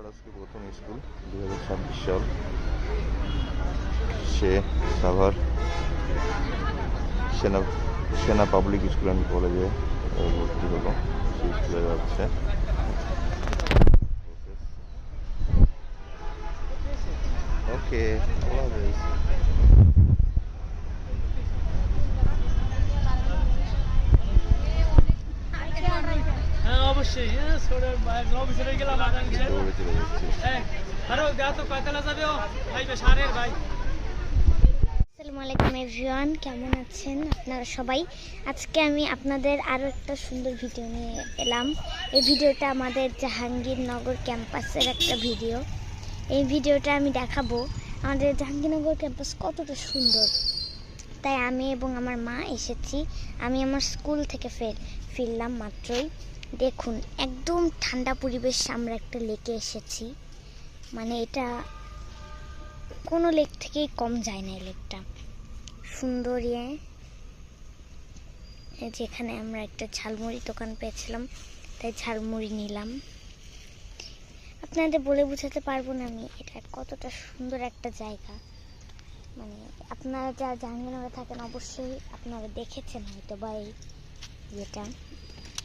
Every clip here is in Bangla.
আজকে প্রথম স্কুল 2026 সাল। সে সাভার সেনা পাবলিক স্কুল অ্যান্ড কলেজে ভর্তি হলো। সে স্কুলে যাচ্ছে। ওকে, আল্লাহ হাফেজ। অবশ্যই আসসালামু আলাইকুম এভরিওয়ান, কেমন আছেন আপনারা সবাই? আজকে আমি আপনাদের আরও একটা সুন্দর ভিডিও নিয়ে এলাম। এই ভিডিওটা আমাদের জাহাঙ্গীরনগর ক্যাম্পাসের একটা ভিডিও। এই ভিডিওটা আমি দেখাবো আমাদের জাহাঙ্গীরনগর ক্যাম্পাস কতটা সুন্দর। তাই আমি এবং আমার মা এসেছি। আমি আমার স্কুল থেকে ফিরলাম মাত্রই। দেখুন, একদম ঠান্ডা পরিবেশ। আমরা একটা লেকে এসেছি, মানে এটা কোনো লেক থেকেই কম যায় না। এই লেকটা সুন্দর। যেখানে আমরা একটা ঝালমুড়ি দোকান পেয়েছিলাম, তাই ঝালমুড়ি নিলাম। আপনাদের বলে বোঝাতে পারবো না আমি এটা কতটা সুন্দর একটা জায়গা। মানে আপনারা যারা জাহাঙ্গীরনগরে থাকেন অবশ্যই আপনারা দেখেছেন হয়তো বা এই ইয়েটা,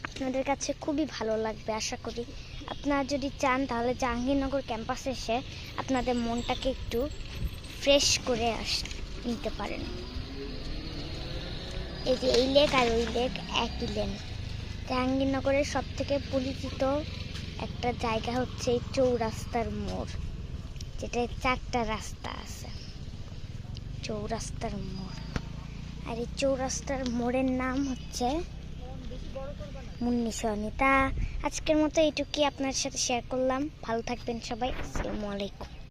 আপনাদের কাছে খুবই ভালো লাগবে আশা করি। আপনারা যদি চান তাহলে জাহাঙ্গীরনগর ক্যাম্পাসে এসে আপনাদের মনটাকে একটু ফ্রেশ করে নিতে পারেন। এই যে এই লেক আর ওই লেক একই লেন। জাহাঙ্গীরনগরের সব থেকে পরিচিত একটা জায়গা হচ্ছে এই চৌরাস্তার মোড়, যেটায় 4টা রাস্তা আছে। চৌরাস্তার মোড়। আর এই চৌরাস্তার মোড়ের নাম হচ্ছে মুন্নিসওয়ানি। তা আজকের মতো এইটুকুই আপনার সাথে শেয়ার করলাম। ভালো থাকবেন সবাই। আসসালামু আলাইকুম।